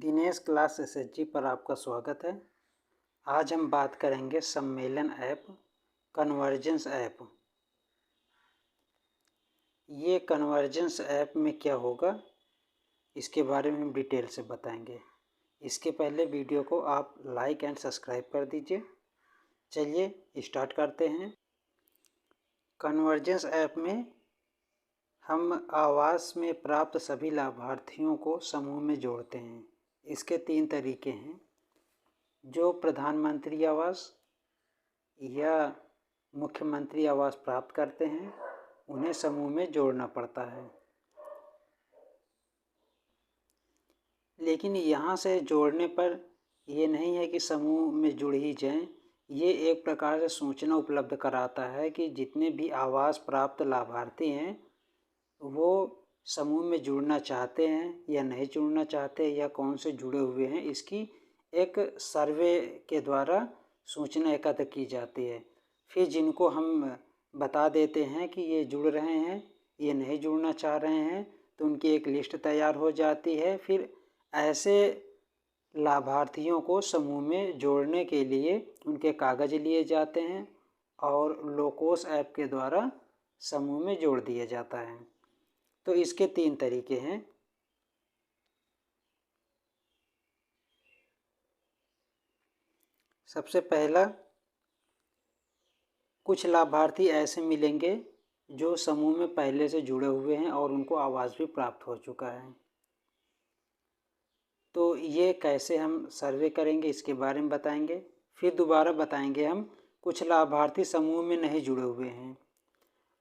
Dinesh class SHG पर आपका स्वागत है। आज हम बात करेंगे सम्मेलन ऐप, कन्वर्जेंस ऐप। ये कन्वर्जेंस ऐप में क्या होगा इसके बारे में हम डिटेल से बताएंगे। इसके पहले वीडियो को आप लाइक एंड सब्सक्राइब कर दीजिए। चलिए स्टार्ट करते हैं। कन्वर्जेंस ऐप में हम आवास में प्राप्त सभी लाभार्थियों को समूह में जोड़ते हैं। इसके 3 तरीके हैं। जो प्रधानमंत्री आवास या मुख्यमंत्री आवास प्राप्त करते हैं उन्हें समूह में जोड़ना पड़ता है। लेकिन यहाँ से जोड़ने पर ये नहीं है कि समूह में जुड़ ही जाएं। ये एक प्रकार से सूचना उपलब्ध कराता है कि जितने भी आवास प्राप्त लाभार्थी हैं वो समूह में जुड़ना चाहते हैं या नहीं जुड़ना चाहते या कौन से जुड़े हुए हैं, इसकी एक सर्वे के द्वारा सूचना एकत्र की जाती है। फिर जिनको हम बता देते हैं कि ये जुड़ रहे हैं, ये नहीं जुड़ना चाह रहे हैं, तो उनकी एक लिस्ट तैयार हो जाती है। फिर ऐसे लाभार्थियों को समूह में जोड़ने के लिए उनके कागज़ लिए जाते हैं और लोकोस ऐप के द्वारा समूह में जोड़ दिया जाता है। तो इसके 3 तरीके हैं। सबसे पहला, कुछ लाभार्थी ऐसे मिलेंगे जो समूह में पहले से जुड़े हुए हैं और उनको आवास भी प्राप्त हो चुका है। तो ये कैसे हम सर्वे करेंगे इसके बारे में बताएंगे। फिर दोबारा बताएंगे हम कुछ लाभार्थी समूह में नहीं जुड़े हुए हैं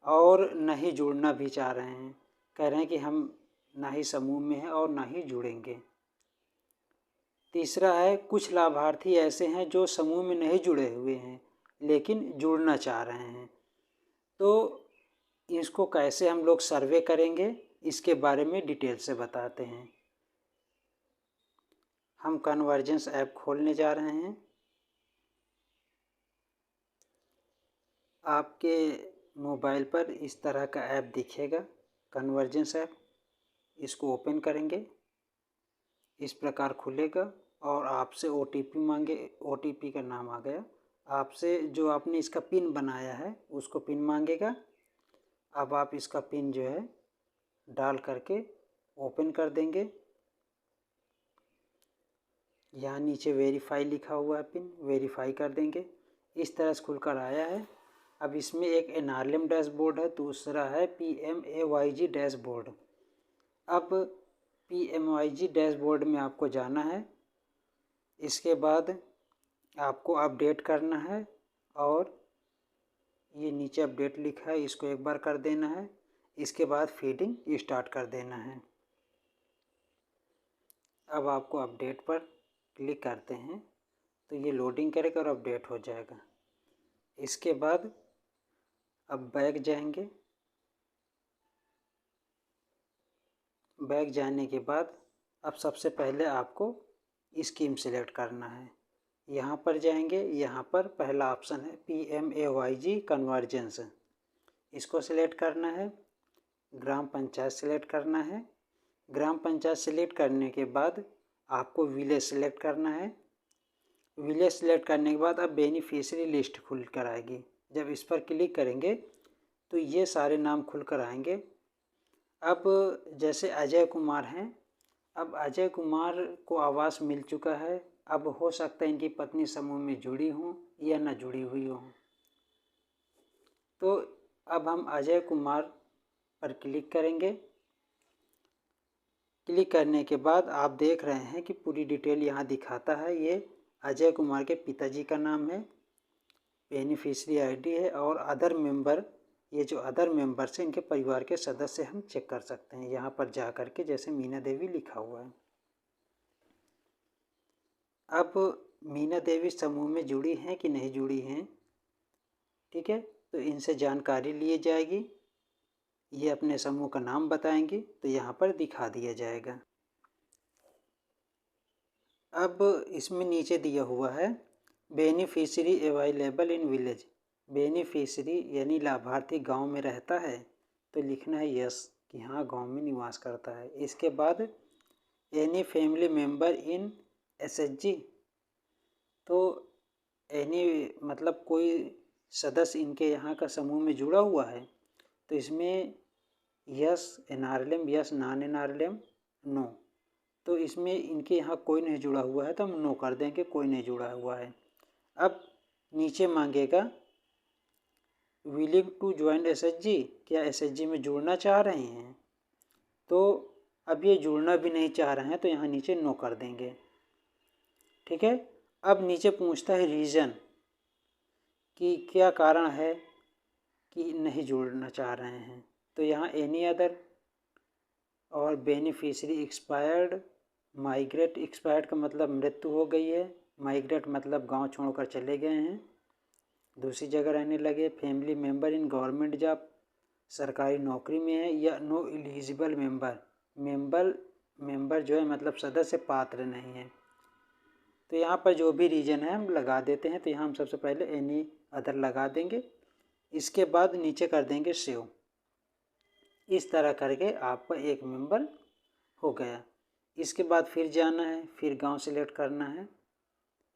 और नहीं जुड़ना भी चाह रहे हैं, कह रहे हैं कि हम ना ही समूह में हैं और ना ही जुड़ेंगे। तीसरा है, कुछ लाभार्थी ऐसे हैं जो समूह में नहीं जुड़े हुए हैं लेकिन जुड़ना चाह रहे हैं। तो इसको कैसे हम लोग सर्वे करेंगे इसके बारे में डिटेल से बताते हैं। हम कन्वर्जेंस ऐप खोलने जा रहे हैं। आपके मोबाइल पर इस तरह का ऐप दिखेगा, कन्वर्जेंस ऐप। इसको ओपन करेंगे, इस प्रकार खुलेगा और आपसे OTP मांगे। OTP का नाम आ गया। आपसे जो आपने इसका पिन बनाया है उसको पिन मांगेगा। अब आप इसका पिन जो है डाल करके ओपन कर देंगे। यहाँ नीचे वेरीफाई लिखा हुआ है, पिन वेरीफाई कर देंगे। इस तरह से खुलकर आया है। अब इसमें एक NRLM डैशबोर्ड है, दूसरा है PMAYG डैशबोर्ड। अब PMAYG डैशबोर्ड में आपको जाना है। इसके बाद आपको अपडेट करना है और ये नीचे अपडेट लिखा है, इसको एक बार कर देना है। इसके बाद फीडिंग स्टार्ट कर देना है। अब आपको अपडेट पर क्लिक करते हैं तो ये लोडिंग करेगा और अपडेट हो जाएगा। इसके बाद अब बैक जाएंगे। बैक जाने के बाद अब सबसे पहले आपको स्कीम सेलेक्ट करना है। यहाँ पर जाएंगे, यहाँ पर पहला ऑप्शन है PMAYG कन्वर्जेंस, इसको सेलेक्ट करना है। ग्राम पंचायत सेलेक्ट करना है। ग्राम पंचायत सेलेक्ट करने के बाद आपको विलेज सेलेक्ट करना है। विलेज सेलेक्ट करने के बाद अब बेनिफिशियरी लिस्ट खुल कर आएगी। जब इस पर क्लिक करेंगे तो ये सारे नाम खुल कर आएंगे। अब जैसे अजय कुमार हैं, अब अजय कुमार को आवास मिल चुका है। अब हो सकता है इनकी पत्नी समूह में जुड़ी हों या न जुड़ी हुई हों। तो अब हम अजय कुमार पर क्लिक करेंगे। क्लिक करने के बाद आप देख रहे हैं कि पूरी डिटेल यहाँ दिखाता है। ये अजय कुमार के पिताजी का नाम है, बेनिफिशियरी ID है और अदर मेंबर, ये जो अदर मेंबर्स हैं इनके परिवार के सदस्य हम चेक कर सकते हैं यहाँ पर जा कर के, जैसे मीना देवी लिखा हुआ है। अब मीना देवी समूह में जुड़ी हैं कि नहीं जुड़ी हैं, ठीक है, तो इनसे जानकारी ली जाएगी। ये अपने समूह का नाम बताएंगे तो यहाँ पर दिखा दिया जाएगा। अब इसमें नीचे दिया हुआ है beneficiary available in village. Beneficiary यानी लाभार्थी गांव में रहता है तो लिखना है यस कि हाँ गांव में निवास करता है। इसके बाद एनी फैमिली मेम्बर इन SHG। तो एनी मतलब कोई सदस्य इनके यहाँ का समूह में जुड़ा हुआ है, तो इसमें yes NRLM, yes non NRLM no. तो इसमें इनके यहाँ कोई नहीं जुड़ा हुआ है तो हम नो कर देंगे, कोई नहीं जुड़ा हुआ है। अब नीचे मांगेगा विलिंग टू ज्वाइन SHG, क्या SHG में जुड़ना चाह रहे हैं। तो अब ये जुड़ना भी नहीं चाह रहे हैं तो यहाँ नीचे नो कर देंगे। ठीक है। अब नीचे पूछता है रीज़न, कि क्या कारण है कि नहीं जुड़ना चाह रहे हैं। तो यहाँ एनी अदर और बेनिफिशियरी एक्सपायर्ड, माइग्रेट, एक्सपायर्ड का मतलब मृत्यु हो गई है, माइग्रेट मतलब गांव छोड़कर चले गए हैं, दूसरी जगह रहने लगे, family member in government job, सरकारी नौकरी में है, या नो एलिजिबल मेंबर जो है मतलब सदस्य पात्र नहीं है। तो यहाँ पर जो भी रीज़न है हम लगा देते हैं। तो यहाँ हम सबसे पहले एनी अदर लगा देंगे, इसके बाद नीचे कर देंगे सेव। इस तरह करके आपका एक मेंबर हो गया। इसके बाद फिर जाना है, फिर गांव सेलेक्ट करना है,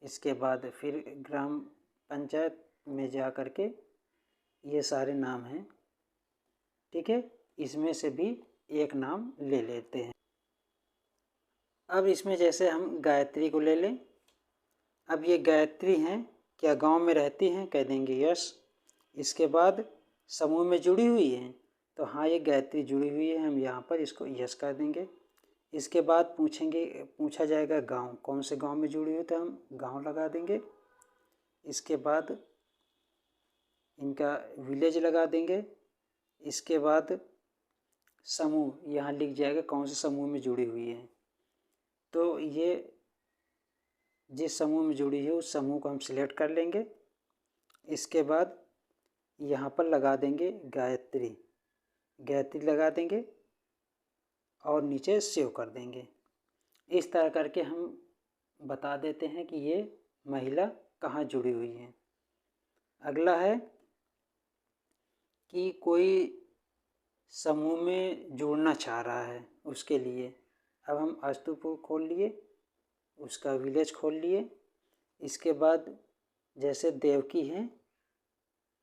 इसके बाद फिर ग्राम पंचायत में जा कर के ये सारे नाम हैं। ठीक है, इसमें से भी एक नाम ले लेते हैं। अब इसमें जैसे हम गायत्री को ले लें। अब ये गायत्री हैं, क्या गांव में रहती हैं, कह देंगे यस। इसके बाद समूह में जुड़ी हुई हैं, तो हाँ ये गायत्री जुड़ी हुई है, हम यहाँ पर इसको यस कर देंगे। इसके बाद पूछा जाएगा गांव, कौन से गांव में जुड़ी हुई, तो हम गांव लगा देंगे। इसके बाद इनका विलेज लगा देंगे। इसके बाद समूह, यहाँ लिख जाएगा कौन से समूह में जुड़ी हुई है। तो ये जिस समूह में जुड़ी है उस समूह को हम सिलेक्ट कर लेंगे। इसके बाद यहाँ पर लगा देंगे गायत्री, गायत्री लगा देंगे और नीचे सेव कर देंगे। इस तरह करके हम बता देते हैं कि ये महिला कहाँ जुड़ी हुई है। अगला है कि कोई समूह में जुड़ना चाह रहा है, उसके लिए अब हम अस्तुपुर खोल लिए, उसका विलेज खोल लिए। इसके बाद जैसे देवकी हैं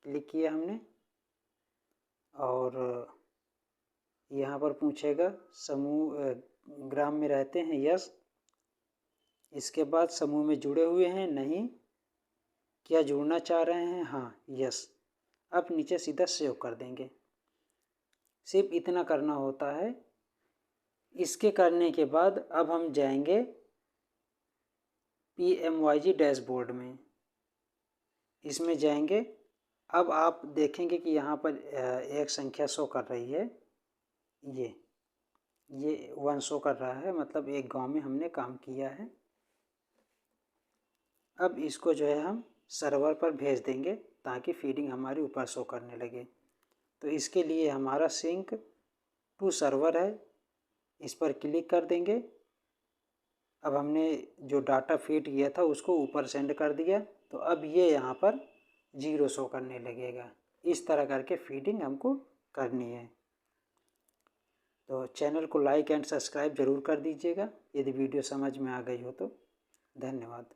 क्लिक किया हमने, और यहाँ पर पूछेगा समूह ग्राम में रहते हैं, यस। इसके बाद समूह में जुड़े हुए हैं, नहीं। क्या जुड़ना चाह रहे हैं, हाँ यस। अब नीचे सीधा सेव कर देंगे। सिर्फ इतना करना होता है। इसके करने के बाद अब हम जाएंगे PMYG डैशबोर्ड में, इसमें जाएंगे। अब आप देखेंगे कि यहाँ पर एक संख्या शो कर रही है, ये 1 शो कर रहा है, मतलब एक गांव में हमने काम किया है। अब इसको जो है हम सर्वर पर भेज देंगे ताकि फीडिंग हमारी ऊपर शो करने लगे। तो इसके लिए हमारा सिंक टू सर्वर है, इस पर क्लिक कर देंगे। अब हमने जो डाटा फीड किया था उसको ऊपर सेंड कर दिया, तो अब ये यहाँ पर 0 शो करने लगेगा। इस तरह करके फीडिंग हमको करनी है। तो चैनल को लाइक एंड सब्सक्राइब ज़रूर कर दीजिएगा यदि वीडियो समझ में आ गई हो तो। धन्यवाद।